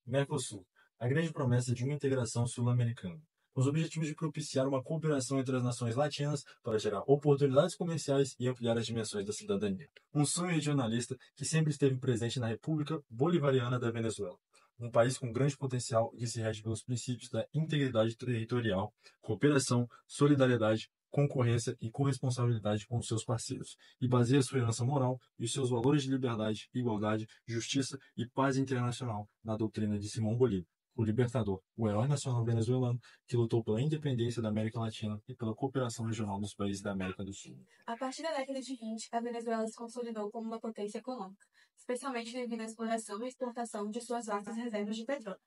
Mercosul, a grande promessa de uma integração sul-americana, com os objetivos de propiciar uma cooperação entre as nações latinas para gerar oportunidades comerciais e ampliar as dimensões da cidadania. Um sonho regionalista que sempre esteve presente na República Bolivariana da Venezuela, um país com grande potencial que se rege pelos princípios da integridade territorial, cooperação, solidariedade, concorrência e corresponsabilidade com os seus parceiros, e baseia sua herança moral e os seus valores de liberdade, igualdade, justiça e paz internacional na doutrina de Simão Bolívar, o libertador, o herói nacional venezuelano que lutou pela independência da América Latina e pela cooperação regional dos países da América do Sul. A partir da década de 20, a Venezuela se consolidou como uma potência econômica, especialmente devido à exploração e exportação de suas vastas reservas de petróleo.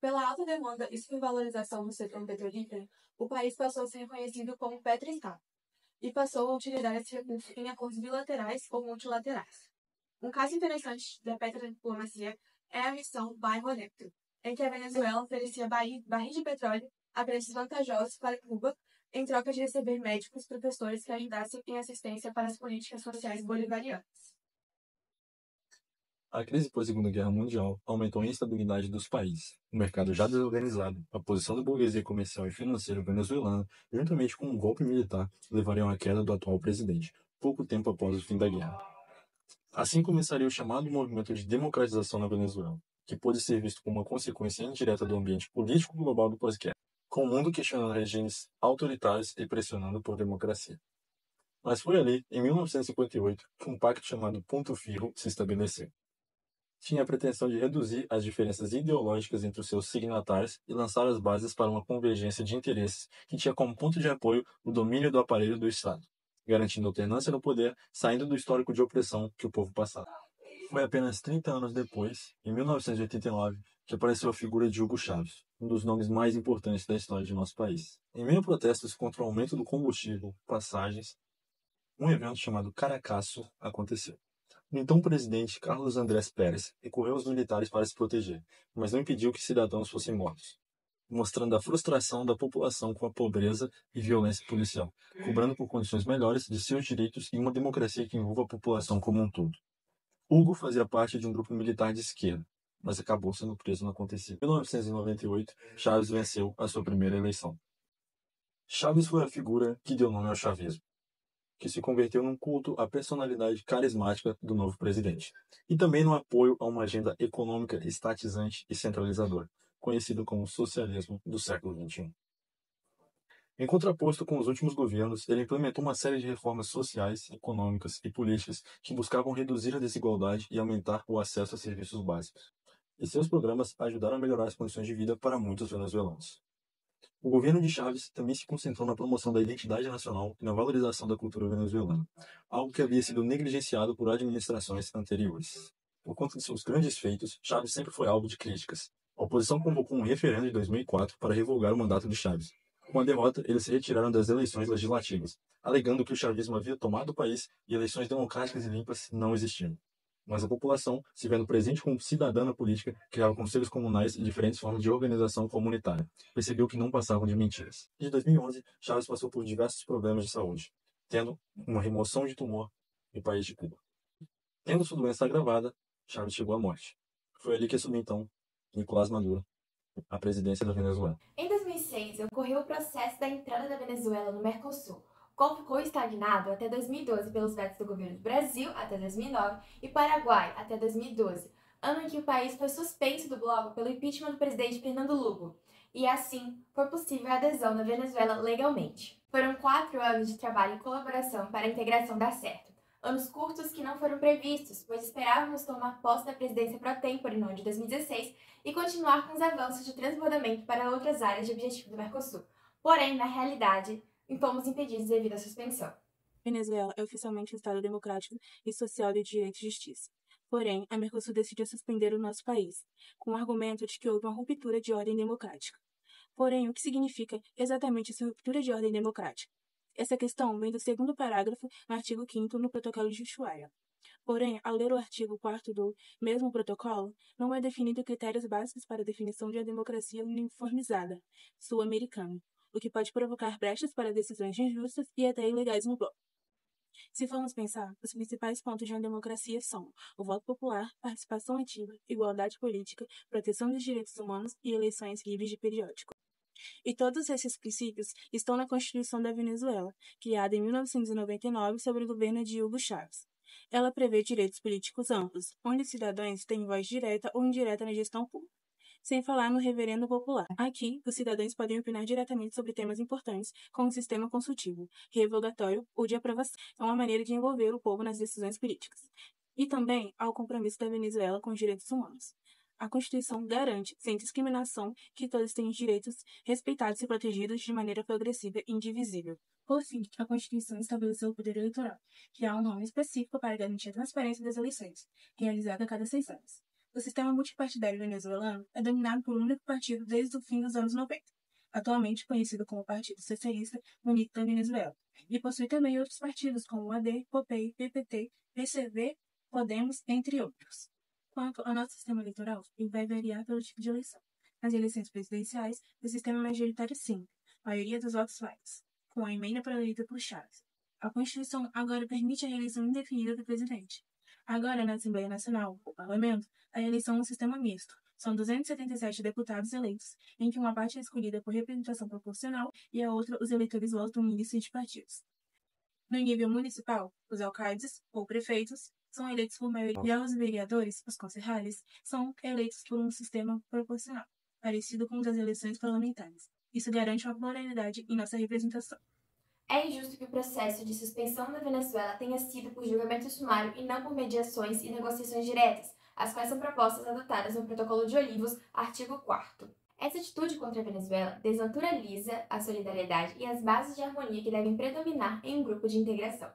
Pela alta demanda e supervalorização do setor petrolífero, o país passou a ser reconhecido como Petroestado e passou a utilizar esse recurso em acordos bilaterais ou multilaterais. Um caso interessante da petrodiplomacia é a missão Bairro Electro, em que a Venezuela oferecia barris de petróleo a preços vantajosos para Cuba, em troca de receber médicos e professores que ajudassem em assistência para as políticas sociais bolivarianas. A crise pós-Segunda Guerra Mundial aumentou a instabilidade dos países. O mercado já desorganizado, a posição da burguesia comercial e financeira venezuelana, juntamente com um golpe militar, levariam à queda do atual presidente, pouco tempo após o fim da guerra. Assim começaria o chamado movimento de democratização na Venezuela, que pôde ser visto como uma consequência indireta do ambiente político global do pós-guerra, com o mundo questionando regimes autoritários e pressionando por democracia. Mas foi ali, em 1958, que um pacto chamado Ponto Fijo se estabeleceu. Tinha a pretensão de reduzir as diferenças ideológicas entre os seus signatários e lançar as bases para uma convergência de interesses que tinha como ponto de apoio o domínio do aparelho do Estado, garantindo alternância no poder, saindo do histórico de opressão que o povo passava. Foi apenas 30 anos depois, em 1989, que apareceu a figura de Hugo Chávez, um dos nomes mais importantes da história de nosso país. Em meio a protestos contra o aumento do combustível, passagens, um evento chamado Caracaço aconteceu. O então presidente Carlos Andrés Pérez recorreu aos militares para se proteger, mas não impediu que cidadãos fossem mortos, mostrando a frustração da população com a pobreza e violência policial, cobrando por condições melhores de seus direitos e uma democracia que envolva a população como um todo. Hugo fazia parte de um grupo militar de esquerda, mas acabou sendo preso no acontecido. Em 1998, Chávez venceu a sua primeira eleição. Chávez foi a figura que deu nome ao chavismo, que se converteu num culto à personalidade carismática do novo presidente, e também no apoio a uma agenda econômica estatizante e centralizadora, conhecido como socialismo do século XXI. Em contraposto com os últimos governos, ele implementou uma série de reformas sociais, econômicas e políticas que buscavam reduzir a desigualdade e aumentar o acesso a serviços básicos. E seus programas ajudaram a melhorar as condições de vida para muitos venezuelanos. O governo de Chávez também se concentrou na promoção da identidade nacional e na valorização da cultura venezuelana, algo que havia sido negligenciado por administrações anteriores. Por conta de seus grandes feitos, Chávez sempre foi alvo de críticas. A oposição convocou um referendo em 2004 para revogar o mandato de Chávez. Com a derrota, eles se retiraram das eleições legislativas, alegando que o chavismo havia tomado o país e eleições democráticas e limpas não existiam. Mas a população, se vendo presente como cidadã na política, criava conselhos comunais e diferentes formas de organização comunitária. Percebeu que não passavam de mentiras. De 2011, Chávez passou por diversos problemas de saúde, tendo uma remoção de tumor no país de Cuba. Tendo sua doença agravada, Chávez chegou à morte. Foi ali que assumiu então Nicolás Maduro a presidência da Venezuela. Em 2006, ocorreu o processo da entrada da Venezuela no Mercosul, o qual ficou estagnado até 2012 pelos vetos do governo do Brasil até 2009 e Paraguai até 2012, ano em que o país foi suspenso do bloco pelo impeachment do presidente Fernando Lugo, e assim foi possível a adesão da Venezuela legalmente. Foram 4 anos de trabalho e colaboração para a integração dar certo. Anos curtos que não foram previstos, pois esperávamos tomar posse da presidência pro tempore no ano de 2016 e continuar com os avanços de transbordamento para outras áreas de objetivo do Mercosul. Porém, na realidade, fomos impedidos devido à suspensão. Venezuela é oficialmente um Estado democrático e social de direito e justiça. Porém, a Mercosul decidiu suspender o nosso país, com o argumento de que houve uma ruptura de ordem democrática. Porém, o que significa exatamente essa ruptura de ordem democrática? Essa questão vem do segundo parágrafo no artigo 5º no Protocolo de Ushuaia. Porém, ao ler o artigo 4º do mesmo protocolo, não é definido critérios básicos para a definição de uma democracia uniformizada, sul-americana, o que pode provocar brechas para decisões injustas e até ilegais no bloco. Se formos pensar, os principais pontos de uma democracia são o voto popular, participação ativa, igualdade política, proteção dos direitos humanos e eleições livres de periódico. E todos esses princípios estão na Constituição da Venezuela, criada em 1999 sob o governo de Hugo Chávez. Ela prevê direitos políticos amplos, onde os cidadãos têm voz direta ou indireta na gestão pública. Sem falar no referendo popular. Aqui, os cidadãos podem opinar diretamente sobre temas importantes, como o sistema consultivo, revogatório ou de aprovação. É uma maneira de envolver o povo nas decisões políticas. E também há o compromisso da Venezuela com os direitos humanos. A Constituição garante, sem discriminação, que todos tenham direitos respeitados e protegidos de maneira progressiva e indivisível. Por fim, a Constituição estabeleceu o poder eleitoral, que há um nome específico para garantir a transparência das eleições, realizada a cada 6 anos. O sistema multipartidário venezuelano é dominado por um único partido desde o fim dos anos 90, atualmente conhecido como Partido Socialista Unido da Venezuela, e possui também outros partidos como o AD, POPEI, PPT, PCV, Podemos, entre outros. Quanto ao nosso sistema eleitoral, ele vai variar pelo tipo de eleição. Nas eleições presidenciais, o sistema é majoritário sim, maioria dos votos válidos, com a emenda eleita por Chávez. A Constituição agora permite a reeleição indefinida do presidente. Agora, na Assembleia Nacional, o Parlamento, a eleição é um sistema misto. São 277 deputados eleitos, em que uma parte é escolhida por representação proporcional e a outra os eleitores votam em lista de partidos. No nível municipal, os alcaldes, ou prefeitos, são eleitos por maioria, e os vereadores, os concejales, são eleitos por um sistema proporcional, parecido com o das eleições parlamentares. Isso garante uma pluralidade em nossa representação. É injusto que o processo de suspensão da Venezuela tenha sido por julgamento sumário e não por mediações e negociações diretas, as quais são propostas adotadas no Protocolo de Olivos, artigo 4º. Essa atitude contra a Venezuela desnaturaliza a solidariedade e as bases de harmonia que devem predominar em um grupo de integração.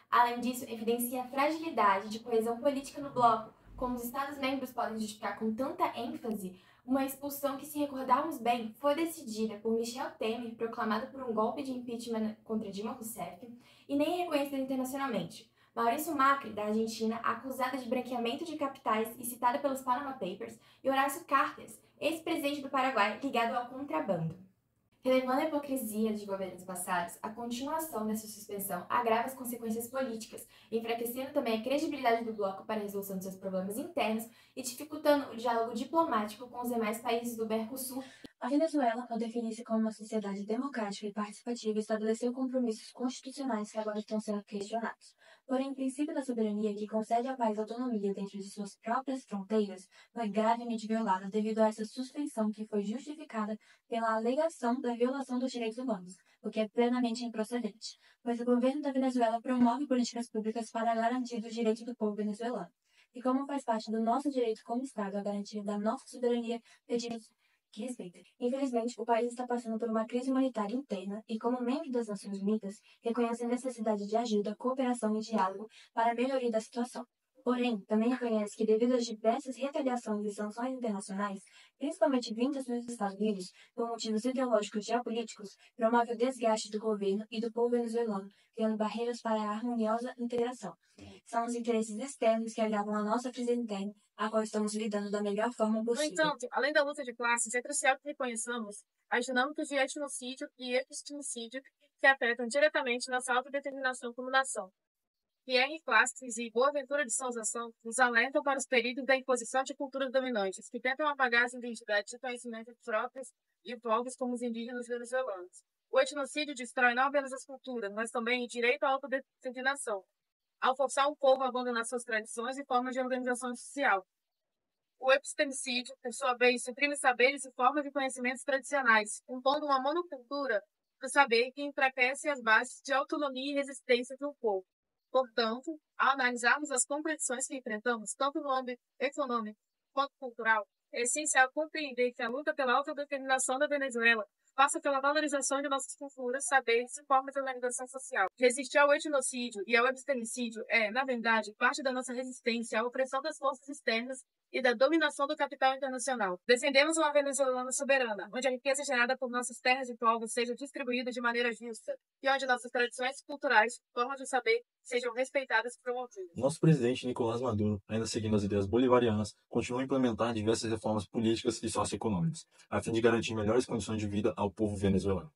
Além disso, evidencia a fragilidade de coesão política no bloco, como os Estados-membros podem justificar com tanta ênfase uma expulsão que, se recordarmos bem, foi decidida por Michel Temer, proclamado por um golpe de impeachment contra Dilma Rousseff, e nem reconhecida internacionalmente. Maurício Macri, da Argentina, acusado de branqueamento de capitais e citado pelos Panama Papers, e Horácio Cartes, ex-presidente do Paraguai, ligado ao contrabando. Relevando a hipocrisia de governos passados, a continuação dessa suspensão agrava as consequências políticas, enfraquecendo também a credibilidade do bloco para a resolução de seus problemas internos e dificultando o diálogo diplomático com os demais países do Mercosul. A Venezuela, ao definir-se como uma sociedade democrática e participativa, estabeleceu compromissos constitucionais que agora estão sendo questionados. Porém, o princípio da soberania, que concede ao país autonomia dentro de suas próprias fronteiras, foi gravemente violado devido a essa suspensão que foi justificada pela alegação da violação dos direitos humanos, o que é plenamente improcedente, pois o governo da Venezuela promove políticas públicas para garantir os direitos do povo venezuelano. E como faz parte do nosso direito como Estado a garantia da nossa soberania, pedimos que respeitem. Infelizmente, o país está passando por uma crise humanitária interna e, como membro das Nações Unidas, reconhece a necessidade de ajuda, cooperação e diálogo para a melhoria da situação. Porém, também reconhece que, devido às diversas retaliações e sanções internacionais, principalmente vindas dos Estados Unidos, por motivos ideológicos e geopolíticos, promove o desgaste do governo e do povo venezuelano, criando barreiras para a harmoniosa integração. São os interesses externos que agravam a nossa crise interna, a qual estamos lidando da melhor forma No possível. entanto, além da luta de classes, é crucial que reconheçamos as dinâmicas de etnocídio e epistemicídio que afetam diretamente nossa autodeterminação como nação. Pierre Clastres e Boaventura de Souza Santos nos alertam para os perigos da imposição de culturas dominantes, que tentam apagar as identidades e conhecimentos próprios de povos como os indígenas venezuelanos. O etnocídio destrói não apenas as culturas, mas também o direito à autodeterminação, ao forçar um povo a abandonar suas tradições e formas de organização social. O epistemicídio, por sua vez, suprime saberes e formas de conhecimentos tradicionais, impondo uma monocultura do saber que enfraquece as bases de autonomia e resistência de um povo. Portanto, ao analisarmos as contradições que enfrentamos, tanto no âmbito econômico quanto cultural, é essencial compreender que a luta pela autodeterminação da Venezuela passa pela valorização de nossas culturas, saberes e formas de organização social. Resistir ao etnocídio e ao epistemicídio é, na verdade, parte da nossa resistência à opressão das forças externas e da dominação do capital internacional. Defendemos uma Venezuela soberana, onde a riqueza gerada por nossas terras e povos seja distribuída de maneira justa e onde nossas tradições culturais, formas de saber, sejam respeitadas e promovidas. Nosso presidente Nicolás Maduro, ainda seguindo as ideias bolivarianas, continua a implementar diversas reformas políticas e socioeconômicas, a fim de garantir melhores condições de vida ao povo venezuelano.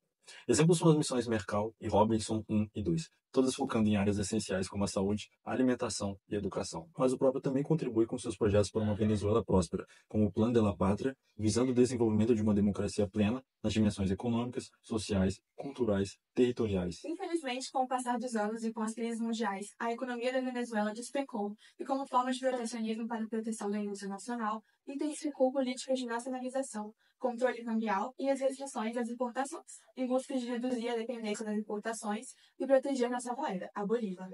Exemplos são as missões Mercal e Robinson 1 e 2, todas focando em áreas essenciais como a saúde, a alimentação e a educação. Mas o próprio também contribui com seus projetos para uma Venezuela próspera, como o Plano de la Pátria, visando o desenvolvimento de uma democracia plena nas dimensões econômicas, sociais, culturais, territoriais. Infelizmente, com o passar dos anos e com as crises mundiais, a economia da Venezuela despencou e, como forma de protecionismo para a proteção da indústria nacional, intensificou políticas de nacionalização, controle cambial e as restrições às importações, em busca de reduzir a dependência das importações e proteger nossa moeda, a Bolívar.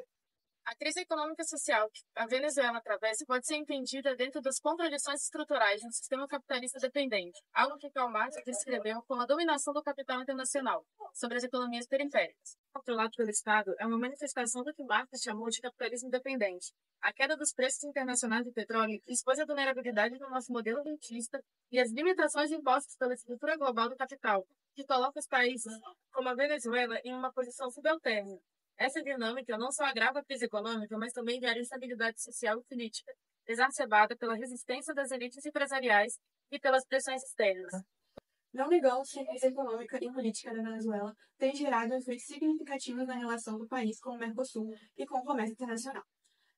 A crise econômica e social que a Venezuela atravessa pode ser entendida dentro das contradições estruturais de um sistema capitalista dependente, algo que Karl Marx descreveu como a dominação do capital internacional sobre as economias periféricas. Controlado pelo Estado é uma manifestação do que Marx chamou de capitalismo dependente. A queda dos preços internacionais do petróleo expôs a vulnerabilidade do nosso modelo rentista e as limitações impostas pela estrutura global do capital, que coloca os países, como a Venezuela, em uma posição subalterna. Essa dinâmica não só agrava a crise econômica, mas também gera instabilidade social e política, exacerbada pela resistência das elites empresariais e pelas pressões externas. Não negamos que a crise econômica e política da Venezuela tem gerado efeitos significativos na relação do país com o Mercosul e com o comércio internacional.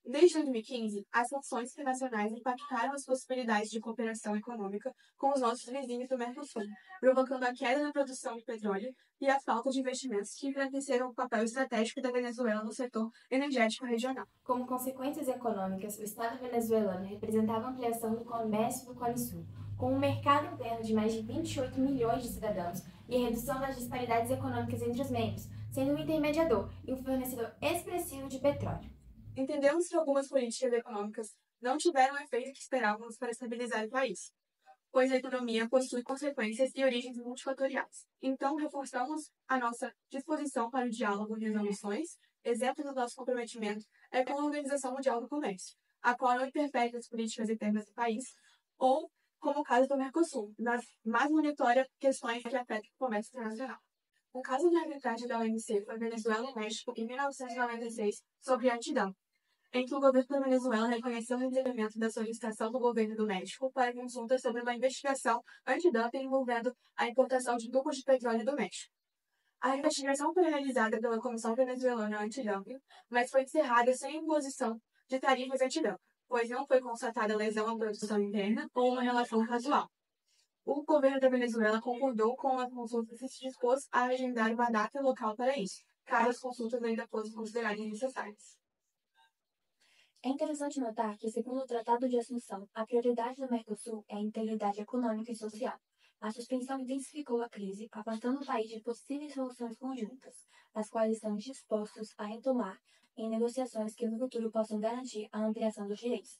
Desde 2015, as sanções internacionais impactaram as possibilidades de cooperação econômica com os nossos vizinhos do Mercosul, provocando a queda na produção de petróleo e a falta de investimentos que enfraqueceram o papel estratégico da Venezuela no setor energético regional. Como consequências econômicas, o Estado venezuelano representava a ampliação do comércio do Cone Sul, com um mercado interno de mais de 28 milhões de cidadãos e a redução das disparidades econômicas entre os membros, sendo um intermediador e um fornecedor expressivo de petróleo. Entendemos que algumas políticas econômicas não tiveram o efeito que esperávamos para estabilizar o país, pois a economia possui consequências e origens multifatoriais. Então, reforçamos a nossa disposição para o diálogo e resoluções, exemplo do nosso comprometimento é com a Organização Mundial do Comércio, a qual não interfere nas políticas internas do país, ou, como o caso do Mercosul, mas monitora questões que afetam o comércio internacional. Um caso de arbitragem da OMC foi Venezuela e México em 1996 sobre antidumping, em que o governo da Venezuela reconheceu o recebimento da solicitação do governo do México para consulta sobre uma investigação antidumping envolvendo a importação de tubos de petróleo do México. A investigação foi realizada pela Comissão Venezuelana Antidumping, mas foi encerrada sem imposição de tarifas antidumping, pois não foi constatada lesão à produção interna ou uma relação casual. O governo da Venezuela concordou com a consulta e se dispôs a agendar uma data local para isso, caso as consultas ainda fossem consideradas necessárias. É interessante notar que, segundo o Tratado de Assunção, a prioridade do Mercosul é a integridade econômica e social. A suspensão intensificou a crise, afastando o país de possíveis soluções conjuntas, as quais estamos dispostos a retomar em negociações que no futuro possam garantir a ampliação dos direitos.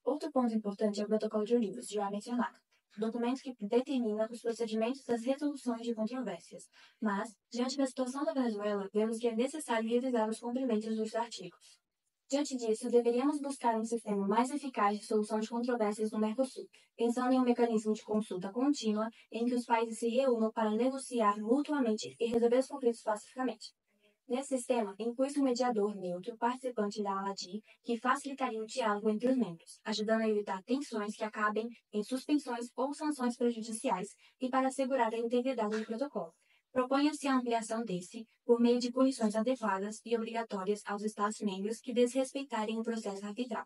Outro ponto importante é o Protocolo de Olivos, já mencionado, documento que determina os procedimentos das resoluções de controvérsias. Mas, diante da situação da Venezuela, vemos que é necessário revisar os cumprimentos dos artigos. Diante disso, deveríamos buscar um sistema mais eficaz de solução de controvérsias no Mercosul, pensando em um mecanismo de consulta contínua em que os países se reúnam para negociar mutuamente e resolver os conflitos pacificamente. Nesse sistema, inclui-se um mediador neutro participante da ALADI que facilitaria o diálogo entre os membros, ajudando a evitar tensões que acabem em suspensões ou sanções prejudiciais e para assegurar a integridade do protocolo. Proponha-se a ampliação desse por meio de punições adequadas e obrigatórias aos Estados-membros que desrespeitarem o processo arbitral.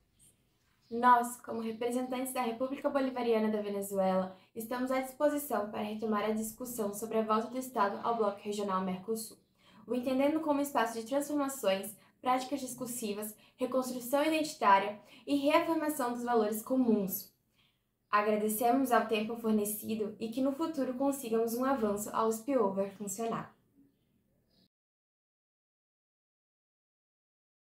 Nós, como representantes da República Bolivariana da Venezuela, estamos à disposição para retomar a discussão sobre a volta do Estado ao Bloco Regional Mercosul, o entendendo como espaço de transformações, práticas discursivas, reconstrução identitária e reafirmação dos valores comuns. Agradecemos ao tempo fornecido e que no futuro consigamos um avanço ao spillover funcional.